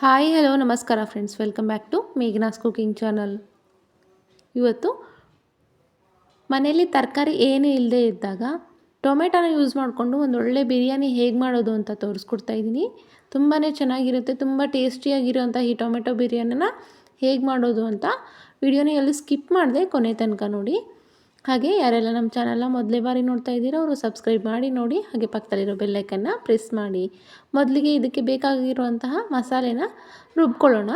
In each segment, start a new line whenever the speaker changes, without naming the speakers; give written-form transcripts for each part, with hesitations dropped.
Hi hello ನಮಸ್ಕಾರ friends, welcome back to Meghana's cooking channel. ಇವತ್ತು ಮನೆಯಲ್ಲಿ ತರಕಾರಿ ಏನೂ ಇಲ್ಲದೆ ಇದ್ದಾಗ ಟೊಮೆಟೊನ ಯೂಸ್ ಮಾಡಿಕೊಂಡು ಒಂದು ಒಳ್ಳೆ ಬಿರಿಯಾನಿ ಹೇಗೆ ಮಾಡೋದು ಅಂತ ತೋರಿಸ್ಕೊಡ್ತಾ ಇದ್ದೀನಿ. ತುಂಬಾ ಚೆನ್ನಾಗಿರುತ್ತೆ, ತುಂಬ ಟೇಸ್ಟಿಯಾಗಿರೋಂಥ ಈ ಟೊಮೆಟೊ ಬಿರಿಯಾನಿನ ಹೇಗೆ ಮಾಡೋದು ಅಂತ ವಿಡಿಯೋನ ಎಲ್ಲಿ ಸ್ಕಿಪ್ ಮಾಡಿದೆ ಕೊನೆ ತನಕ ನೋಡಿ. ಹಾಗೆ ಯಾರೆಲ್ಲ ನಮ್ಮ ಚಾನಲ್ನ ಮೊದಲೇ ಬಾರಿ ನೋಡ್ತಾ ಇದ್ದೀರೋ ಅವರು ಸಬ್ಸ್ಕ್ರೈಬ್ ಮಾಡಿ ನೋಡಿ, ಹಾಗೆ ಪಕ್ಕದಲ್ಲಿರೋ ಬೆಲ್ಲೈಕನ್ನ ಪ್ರೆಸ್ ಮಾಡಿ. ಮೊದಲಿಗೆ ಇದಕ್ಕೆ ಬೇಕಾಗಿರುವಂತಹ ಮಸಾಲೆನ ರುಬ್ಕೊಳ್ಳೋಣ.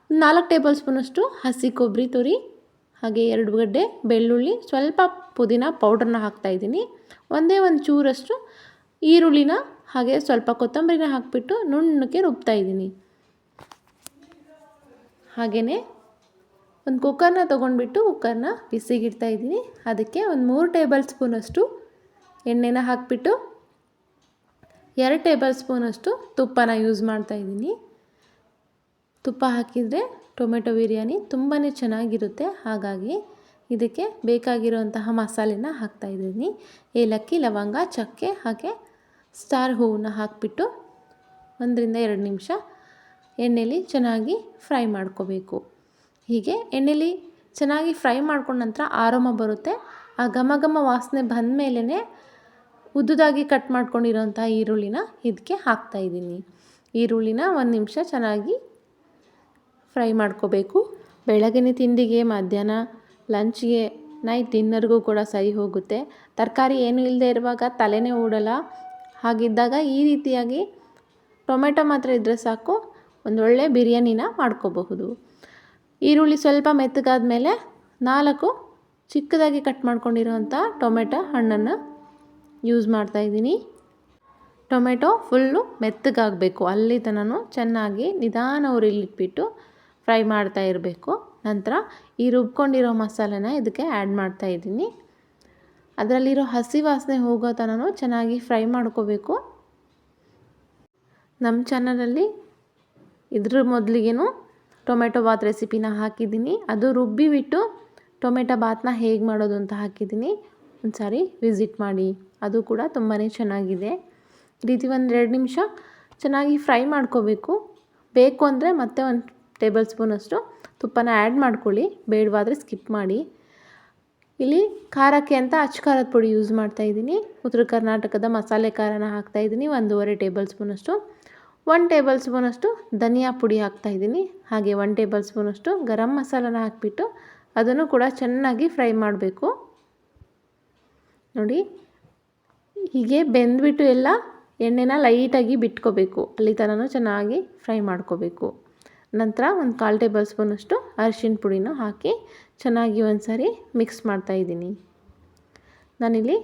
4 ಟೇಬಲ್ ಸ್ಪೂನಷ್ಟು ಹಸಿ ಕೊಬ್ಬರಿ ತುರಿ, ಹಾಗೆ 2 ಗಡ್ಡೆ ಬೆಳ್ಳುಳ್ಳಿ, ಸ್ವಲ್ಪ ಪುದೀನ ಪೌಡ್ರನ್ನ ಹಾಕ್ತಾಯಿದ್ದೀನಿ. ಒಂದೇ ಒಂದು ಚೂರಷ್ಟು ಈರುಳ್ಳಿನ ಹಾಗೆ ಸ್ವಲ್ಪ ಕೊತ್ತಂಬರಿನ ಹಾಕಿಬಿಟ್ಟು ನುಣ್ಣಕ್ಕೆ ರುಬ್ತಾಯಿದ್ದೀನಿ. ಹಾಗೆಯೇ ಒಂದು ಕುಕ್ಕರ್ನ ತೊಗೊಂಡ್ಬಿಟ್ಟು ಕುಕ್ಕರ್ನ ಬಿಸಿಗಿಡ್ತಾ ಇದ್ದೀನಿ. ಅದಕ್ಕೆ ಒಂದು 3 ಟೇಬಲ್ ಸ್ಪೂನಷ್ಟು ಎಣ್ಣೆನ ಹಾಕಿಬಿಟ್ಟು 2 ಟೇಬಲ್ ಸ್ಪೂನಷ್ಟು ತುಪ್ಪನ ಯೂಸ್ ಮಾಡ್ತಾಯಿದ್ದೀನಿ. ತುಪ್ಪ ಹಾಕಿದರೆ ಟೊಮೆಟೊ ಬಿರಿಯಾನಿ ತುಂಬಾ ಚೆನ್ನಾಗಿರುತ್ತೆ. ಹಾಗಾಗಿ ಇದಕ್ಕೆ ಬೇಕಾಗಿರುವಂತಹ ಮಸಾಲೆನ ಹಾಕ್ತಾಯಿದ್ದೀನಿ. ಏಲಕ್ಕಿ, ಲವಂಗ, ಚಕ್ಕೆ ಹಾಗೆ ಸ್ಟಾರ್ ಹೂವನ್ನ ಹಾಕಿಬಿಟ್ಟು 1 ರಿಂದ 2 ನಿಮಿಷ ಎಣ್ಣೆಲಿ ಚೆನ್ನಾಗಿ ಫ್ರೈ ಮಾಡ್ಕೋಬೇಕು. ಹೀಗೆ ಎಣ್ಣೆಲಿ ಚೆನ್ನಾಗಿ ಫ್ರೈ ಮಾಡ್ಕೊಂಡ ನಂತರ ಆರೋಮ ಬರುತ್ತೆ. ಆ ಘಮ ಘಮ ವಾಸನೆ ಬಂದ ಮೇಲೇ ಉದ್ದುದಾಗಿ ಕಟ್ ಮಾಡ್ಕೊಂಡಿರೋಂಥ ಈರುಳ್ಳಿನ ಇದಕ್ಕೆ ಹಾಕ್ತಾಯಿದ್ದೀನಿ. ಈರುಳ್ಳಿನ 1 ನಿಮಿಷ ಚೆನ್ನಾಗಿ ಫ್ರೈ ಮಾಡ್ಕೋಬೇಕು. ಬೆಳಗಿನ ತಿಂಡಿಗೆ, ಮಧ್ಯಾಹ್ನ ಲಂಚ್ಗೆ, ನೈಟ್ ಡಿನ್ನರ್ಗೂ ಕೂಡ ಸರಿ ಹೋಗುತ್ತೆ. ತರಕಾರಿ ಏನೂ ಇಲ್ಲದೆ ಇರುವಾಗ ತಲೆನೇ ಓಡಲ್ಲ. ಹಾಗಿದ್ದಾಗ ಈ ರೀತಿಯಾಗಿ ಟೊಮೆಟೊ ಮಾತ್ರ ಇದ್ದರೆ ಸಾಕು, ಒಂದೊಳ್ಳೆ ಬಿರಿಯಾನಿನ ಮಾಡ್ಕೋಬಹುದು. ಈರುಳ್ಳಿ ಸ್ವಲ್ಪ ಮೆತ್ತಗಾದ ಮೇಲೆ 4 ಚಿಕ್ಕದಾಗಿ ಕಟ್ ಮಾಡ್ಕೊಂಡಿರೋಂಥ ಟೊಮೆಟೊ ಹಣ್ಣನ್ನು ಯೂಸ್ ಮಾಡ್ತಾಯಿದ್ದೀನಿ. ಟೊಮೆಟೊ ಫುಲ್ಲು ಮೆತ್ತಗಾಗಬೇಕು, ಅಲ್ಲಿ ತನಕ ಚೆನ್ನಾಗಿ ನಿಧಾನ ಉರಿಲಿಟ್ಬಿಟ್ಟು ಫ್ರೈ ಮಾಡ್ತಾ ಇರಬೇಕು. ನಂತರ ಈ ರುಬ್ಕೊಂಡಿರೋ ಮಸಾಲೆನ ಇದಕ್ಕೆ ಆ್ಯಡ್ ಮಾಡ್ತಾಯಿದ್ದೀನಿ. ಅದರಲ್ಲಿರೋ ಹಸಿ ವಾಸನೆ ಹೋಗೋ ತನಕ ಚೆನ್ನಾಗಿ ಫ್ರೈ ಮಾಡ್ಕೋಬೇಕು. ನಮ್ಮ ಚಾನಲಲ್ಲಿ ಇದ್ರ ಮೊದಲಿಗೇನು ಟೊಮೆಟೊ ಬಾತ್ ರೆಸಿಪಿನ ಹಾಕಿದ್ದೀನಿ. ಅದು ರುಬ್ಬಿಬಿಟ್ಟು ಟೊಮೆಟೊ ಬಾತ್ನ ಹೇಗೆ ಮಾಡೋದು ಅಂತ ಹಾಕಿದ್ದೀನಿ. ಒಂದು ಸಾರಿ ವಿಸಿಟ್ ಮಾಡಿ, ಅದು ಕೂಡ ತುಂಬಾ ಚೆನ್ನಾಗಿದೆ. ಈ ರೀತಿ 1-2 ನಿಮಿಷ ಚೆನ್ನಾಗಿ ಫ್ರೈ ಮಾಡ್ಕೋಬೇಕು. ಬೇಕು ಅಂದರೆ ಮತ್ತೆ 1 ಟೇಬಲ್ ಸ್ಪೂನಷ್ಟು ತುಪ್ಪನ ಆ್ಯಡ್ ಮಾಡ್ಕೊಳ್ಳಿ, ಬೇಡವಾದರೆ ಸ್ಕಿಪ್ ಮಾಡಿ. ಇಲ್ಲಿ ಖಾರಕ್ಕೆ ಅಂತ ಅಚ್ಚ ಖಾರದ ಪುಡಿ ಯೂಸ್ ಮಾಡ್ತಾಯಿದ್ದೀನಿ. ಉತ್ತರ ಕರ್ನಾಟಕದ ಮಸಾಲೆ ಖಾರನ ಹಾಕ್ತಾಯಿದ್ದೀನಿ. 1.5 ಟೇಬಲ್ ಸ್ಪೂನಷ್ಟು. 1 ಟೇಬಲ್ ಸ್ಪೂನಷ್ಟು ಧನಿಯಾ ಪುಡಿ ಹಾಕ್ತಾಯಿದ್ದೀನಿ. ಹಾಗೆ 1 ಟೇಬಲ್ ಸ್ಪೂನಷ್ಟು ಗರಂ ಮಸಾಲನ ಹಾಕಿಬಿಟ್ಟು ಅದನ್ನು ಕೂಡ ಚೆನ್ನಾಗಿ ಫ್ರೈ ಮಾಡಬೇಕು. ನೋಡಿ, ಹೀಗೆ ಬೆಂದ್ಬಿಟ್ಟು ಎಲ್ಲ ಎಣ್ಣೆನ ಲೈಟಾಗಿ ಬಿಟ್ಕೋಬೇಕು, ಅಲ್ಲಿ ತನಕ ಚೆನ್ನಾಗಿ ಫ್ರೈ ಮಾಡ್ಕೋಬೇಕು. ನಂತರ 1/4 ಟೇಬಲ್ ಸ್ಪೂನಷ್ಟು ಅರಿಶಿಣ ಪುಡಿನೂ ಹಾಕಿ ಚೆನ್ನಾಗಿ ಒಂದು ಸಾರಿ ಮಿಕ್ಸ್ ಮಾಡ್ತಾಯಿದ್ದೀನಿ. ನಾನಿಲ್ಲಿ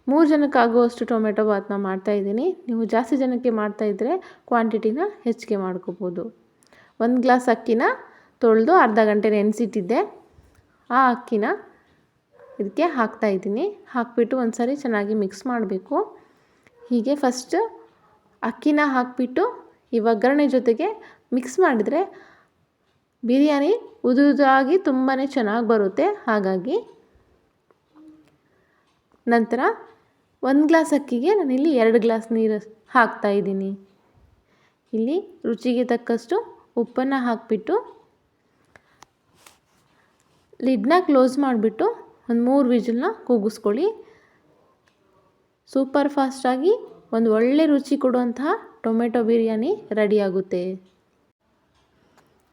3 ಜನಕ್ಕಾಗುವಷ್ಟು ಟೊಮೆಟೊ ಬಾತ್ನ ಮಾಡ್ತಾಯಿದ್ದೀನಿ. ನೀವು ಜಾಸ್ತಿ ಜನಕ್ಕೆ ಮಾಡ್ತಾಯಿದ್ರೆ ಕ್ವಾಂಟಿಟಿನ ಹೆಚ್ಚಿಗೆ ಮಾಡ್ಕೋಬೋದು. 1 ಗ್ಲಾಸ್ ಅಕ್ಕಿನ ತೊಳೆದು ಅರ್ಧ ಗಂಟೆ ನೆನೆಸಿಟ್ಟಿದ್ದೆ. ಆ ಅಕ್ಕಿನ ಇದಕ್ಕೆ ಹಾಕ್ತಾಯಿದ್ದೀನಿ. ಹಾಕಿಬಿಟ್ಟು ಒಂದು ಸಾರಿ ಚೆನ್ನಾಗಿ ಮಿಕ್ಸ್ ಮಾಡಬೇಕು. ಹೀಗೆ ಫಸ್ಟ್ ಅಕ್ಕಿನ ಹಾಕಿಬಿಟ್ಟು ಈ ಒಗ್ಗರಣೆ ಜೊತೆಗೆ ಮಿಕ್ಸ್ ಮಾಡಿದರೆ ಬಿರಿಯಾನಿ ಉದುದಾಗಿ ತುಂಬಾ ಚೆನ್ನಾಗಿ ಬರುತ್ತೆ. ಹಾಗಾಗಿ ನಂತರ 1 ಗ್ಲಾಸ್ ಅಕ್ಕಿಗೆ ನಾನಿಲ್ಲಿ 2 ಗ್ಲಾಸ್ ನೀರು ಹಾಕ್ತಾಯಿದ್ದೀನಿ. ಇಲ್ಲಿ ರುಚಿಗೆ ತಕ್ಕಷ್ಟು ಉಪ್ಪನ್ನು ಹಾಕಿಬಿಟ್ಟು ಲಿಡ್ನ ಕ್ಲೋಸ್ ಮಾಡಿಬಿಟ್ಟು ಒಂದು 3 ವಿಜಿಲ್ನ ಕೂಗಿಸ್ಕೊಳ್ಳಿ. ಸೂಪರ್ ಫಾಸ್ಟಾಗಿ ಒಂದು ಒಳ್ಳೆ ರುಚಿ ಕೊಡುವಂತಹ ಟೊಮೆಟೊ ಬಿರಿಯಾನಿ ರೆಡಿಯಾಗುತ್ತೆ.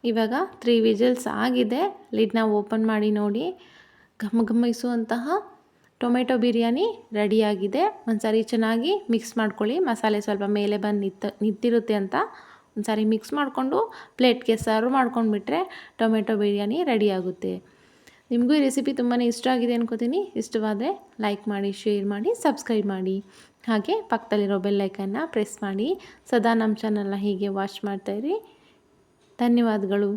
ಇವಾಗ 3 ವಿಜಿಲ್ಸ್ ಆಗಿದೆ. ಲಿಡ್ನ ಓಪನ್ ಮಾಡಿ ನೋಡಿ, ಘಮಘಮಿಸುವಂತಹ ಟೊಮೆಟೊ ಬಿರಿಯಾನಿ ರೆಡಿಯಾಗಿದೆ. ಒಂದು ಸಾರಿ ಚೆನ್ನಾಗಿ ಮಿಕ್ಸ್ ಮಾಡ್ಕೊಳ್ಳಿ. ಮಸಾಲೆ ಸ್ವಲ್ಪ ಮೇಲೆ ಬಂದು ನಿಂತಿರುತ್ತೆ ಅಂತ ಒಂದು ಸಾರಿ ಮಿಕ್ಸ್ ಮಾಡಿಕೊಂಡು ಪ್ಲೇಟ್ಗೆ ಸರ್ವ್ ಮಾಡ್ಕೊಂಡ್ಬಿಟ್ರೆ ಟೊಮೆಟೊ ಬಿರಿಯಾನಿ ರೆಡಿಯಾಗುತ್ತೆ. ನಿಮಗೂ ಈ ರೆಸಿಪಿ ತುಂಬಾ ಇಷ್ಟ ಆಗಿದೆ ಅನ್ಕೋತೀನಿ. ಇಷ್ಟವಾದರೆ ಲೈಕ್ ಮಾಡಿ, ಶೇರ್ ಮಾಡಿ, ಸಬ್ಸ್ಕ್ರೈಬ್ ಮಾಡಿ. ಹಾಗೆ ಪಕ್ಕದಲ್ಲಿರೋ ಬೆಲ್ಲೈಕನ್ನ ಪ್ರೆಸ್ ಮಾಡಿ. ಸದಾ ನಮ್ಮ ಚಾನಲ್ನ ಹೀಗೆ ವಾಚ್ ಮಾಡ್ತಾಯಿರಿ. ಧನ್ಯವಾದಗಳು.